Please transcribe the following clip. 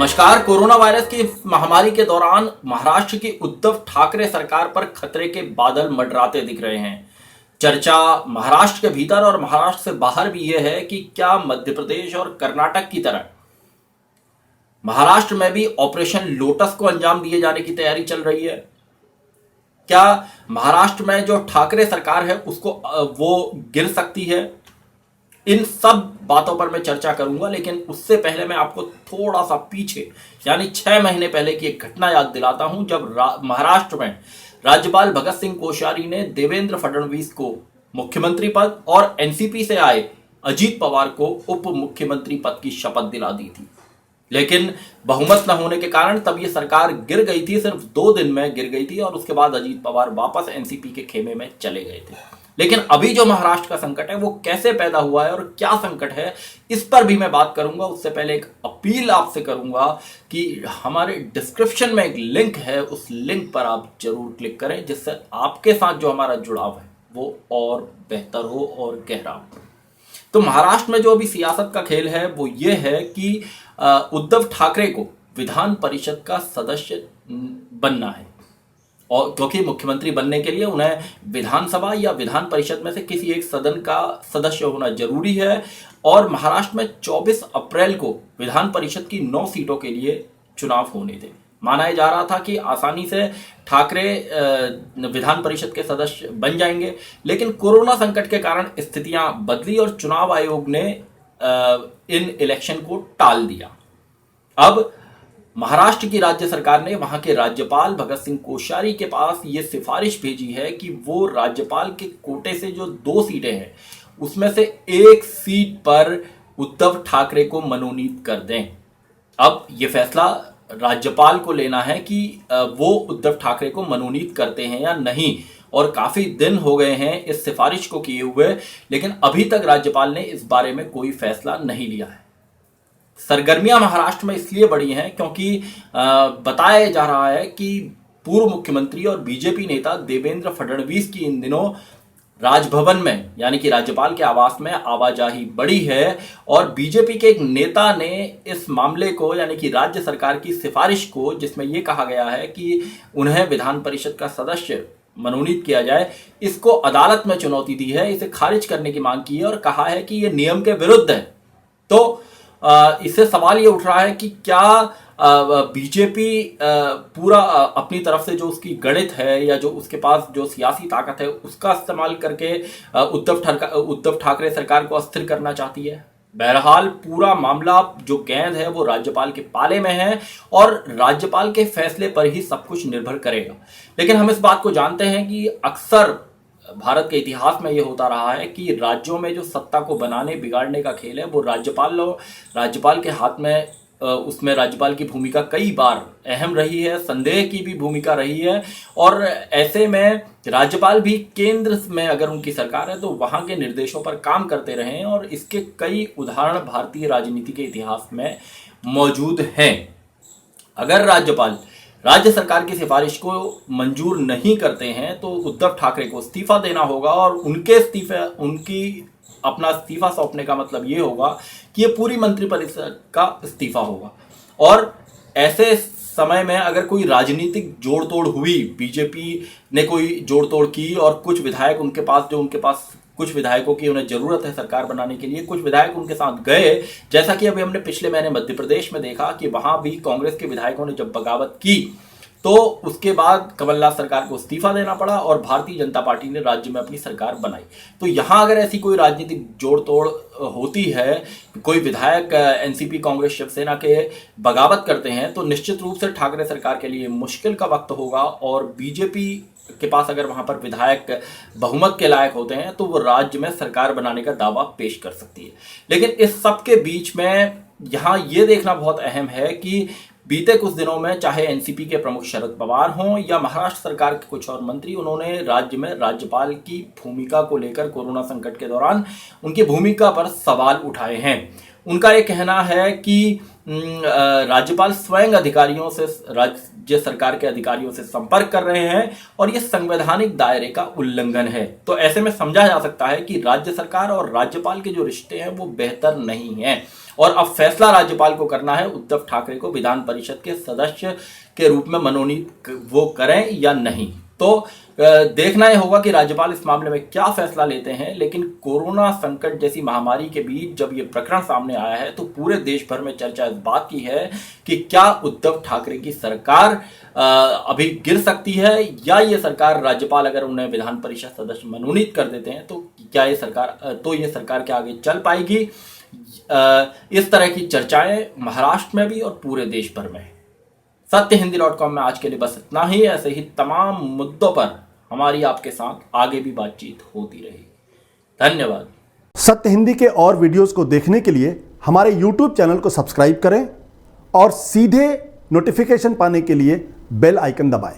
नमस्कार। Corona virus की महामारी के दौरान महाराष्ट्र की उद्धव ठाकरे सरकार पर खतरे के बादल मंडराते दिख रहे हैं। चर्चा महाराष्ट्र के भीतर और महाराष्ट्र से बाहर भी यह है कि क्या मध्य प्रदेश और कर्नाटक की तरह महाराष्ट्र में भी ऑपरेशन लोटस को अंजाम दिए जाने की तैयारी चल रही है। क्या महाराष्ट्र में जो ठाकरे सरकार है उसको वो गिर सकती है। इन सब बातों पर मैं चर्चा करूंगा, लेकिन उससे पहले मैं आपको थोड़ा सा पीछे यानी 6 महीने पहले की एक घटना याद दिलाता हूं, जब महाराष्ट्र में राज्यपाल भगत सिंह कोश्यारी ने देवेंद्र फडणवीस को मुख्यमंत्री पद और एनसीपी से आए अजीत पवार को उप मुख्यमंत्री पद की शपथ दिला दी थी। लेकिन बहुमत न होने के कारण तब ये सरकार गिर गई थी, सिर्फ 2 दिन में गिर गई थी और उसके बाद अजीत पवार वापस एनसीपी के खेमे में चले गए थे। लेकिन अभी जो महाराष्ट्र का संकट है वो कैसे पैदा हुआ है और क्या संकट है, इस पर भी मैं बात करूंगा। उससे पहले एक अपील आपसे करूंगा कि हमारे डिस्क्रिप्शन में एक लिंक है, उस लिंक पर आप जरूर क्लिक करें, जिससे आपके साथ जो हमारा जुड़ाव है वो और बेहतर हो और गहरा हो। तो महाराष्ट्र में जो अभी सियासत का खेल है वो ये है कि उद्धव ठाकरे को विधान परिषद का सदस्य बनना है, और क्योंकि मुख्यमंत्री बनने के लिए उन्हें विधानसभा या विधान परिषद में से किसी एक सदन का सदस्य होना जरूरी है। और महाराष्ट्र में 24 अप्रैल को विधान परिषद की 9 सीटों के लिए चुनाव होने थे। माना जा रहा था कि आसानी से ठाकरे विधान परिषद के सदस्य बन जाएंगे, लेकिन कोरोना संकट के कारण स्थितियां बदली और चुनाव आयोग ने इन इलेक्शन को टाल दिया। अब महाराष्ट्र की राज्य सरकार ने वहां के राज्यपाल भगत सिंह कोश्यारी के पास ये सिफारिश भेजी है कि वो राज्यपाल के कोटे से जो 2 सीटें हैं उसमें से 1 सीट पर उद्धव ठाकरे को मनोनीत कर दें। अब ये फैसला राज्यपाल को लेना है कि वो उद्धव ठाकरे को मनोनीत करते हैं या नहीं, और काफी दिन हो गए हैं इस सिफारिश को किए हुए, लेकिन अभी तक राज्यपाल ने इस बारे में कोई फैसला नहीं लिया है। सरगर्मियां महाराष्ट्र में इसलिए बढ़ी हैं क्योंकि बताया जा रहा है कि पूर्व मुख्यमंत्री और बीजेपी नेता देवेंद्र फडणवीस की इन दिनों राजभवन में यानी कि राज्यपाल के आवास में आवाजाही बढ़ी है, और बीजेपी के एक नेता ने इस मामले को यानी कि राज्य सरकार की सिफारिश को, जिसमें यह कहा गया है कि उन्हें विधान परिषद का सदस्य मनोनीत किया जाए, इसको अदालत में चुनौती दी है, इसे खारिज करने की मांग की है और कहा है कि यह नियम के विरुद्ध है। तो इससे सवाल ये उठ रहा है कि क्या बीजेपी पूरा अपनी तरफ से जो उसकी गणित है या जो उसके पास जो सियासी ताकत है उसका इस्तेमाल करके उद्धव ठाकरे सरकार को अस्थिर करना चाहती है। बहरहाल पूरा मामला जो गेंद है वो राज्यपाल के पाले में है और राज्यपाल के फैसले पर ही सब कुछ निर्भर करेगा। लेकिन हम इस बात को जानते हैं कि अक्सर भारत के इतिहास में यह होता रहा है कि राज्यों में जो सत्ता को बनाने बिगाड़ने का खेल है वो राज्यपाल के हाथ में, उसमें राज्यपाल की भूमिका कई बार अहम रही है, संदेह की भी भूमिका रही है। और ऐसे में राज्यपाल भी केंद्र में अगर उनकी सरकार है तो वहां के निर्देशों पर काम करते रहे हैं, और इसके कई उदाहरण भारतीय राजनीति के इतिहास में मौजूद हैं। अगर राज्यपाल राज्य सरकार की सिफारिश को मंजूर नहीं करते हैं तो उद्धव ठाकरे को इस्तीफा देना होगा, और अपना इस्तीफा सौंपने का मतलब ये होगा कि ये पूरी मंत्रिपरिषद का इस्तीफा होगा। और ऐसे समय में अगर कोई राजनीतिक जोड़तोड़ हुई, बीजेपी ने कोई जोड़तोड़ की और कुछ विधायक उनके पास कुछ विधायकों की उन्हें जरूरत है सरकार बनाने के लिए, कुछ विधायक उनके साथ गए, जैसा कि अभी हमने पिछले महीने मध्य प्रदेश में देखा कि वहां भी कांग्रेस के विधायकों ने जब बगावत की तो उसके बाद कमलनाथ सरकार को इस्तीफा देना पड़ा और भारतीय जनता पार्टी ने राज्य में अपनी सरकार बनाई। तो यहां अगर ऐसी कोई राजनीतिक जोड़ तोड़ होती है, कोई विधायक एनसीपी कांग्रेस शिवसेना के बगावत करते हैं, तो निश्चित रूप से ठाकरे सरकार के लिए मुश्किल का वक्त होगा, और बीजेपी के पास अगर वहां पर विधायक बहुमत के लायक होते हैं तो वो राज्य में सरकार बनाने का दावा पेश कर सकती है। लेकिन इस सब के बीच में यहां ये देखना बहुत अहम है कि बीते कुछ दिनों में चाहे एनसीपी के प्रमुख शरद पवार हों या महाराष्ट्र सरकार के कुछ और मंत्री, उन्होंने राज्य में राज्यपाल की भूमिका को लेकर कोरोना संकट के दौरान उनकी भूमिका पर सवाल उठाए हैं। उनका ये कहना है कि राज्यपाल स्वयं अधिकारियों से, राज्य सरकार के अधिकारियों से संपर्क कर रहे हैं और यह संवैधानिक दायरे का उल्लंघन है। तो ऐसे में समझा जा सकता है कि राज्य सरकार और राज्यपाल के जो रिश्ते हैं वो बेहतर नहीं हैं और अब फैसला राज्यपाल को करना है उद्धव ठाकरे को विधान परिषद के सदस्य के रूप में मनोनीत वो करें या नहीं। तो देखना यह होगा कि राज्यपाल इस मामले में क्या फैसला लेते हैं। लेकिन कोरोना संकट जैसी महामारी के बीच जब यह प्रकरण सामने आया है तो पूरे देश भर में चर्चा इस बात की है कि क्या उद्धव ठाकरे की सरकार अभी गिर सकती है या ये सरकार, राज्यपाल अगर उन्हें विधान परिषद सदस्य मनोनीत कर देते हैं तो क्या ये सरकार के आगे चल पाएगी। इस तरह की चर्चाएं महाराष्ट्र में भी और पूरे देश भर में। सत्यहिंदी.com में आज के लिए बस इतना ही। ऐसे ही तमाम मुद्दों पर हमारी आपके साथ आगे भी बातचीत होती रहेगी। धन्यवाद। सत्य हिंदी के और वीडियोस को देखने के लिए हमारे YouTube चैनल को सब्सक्राइब करें और सीधे नोटिफिकेशन पाने के लिए बेल आइकन दबाएं।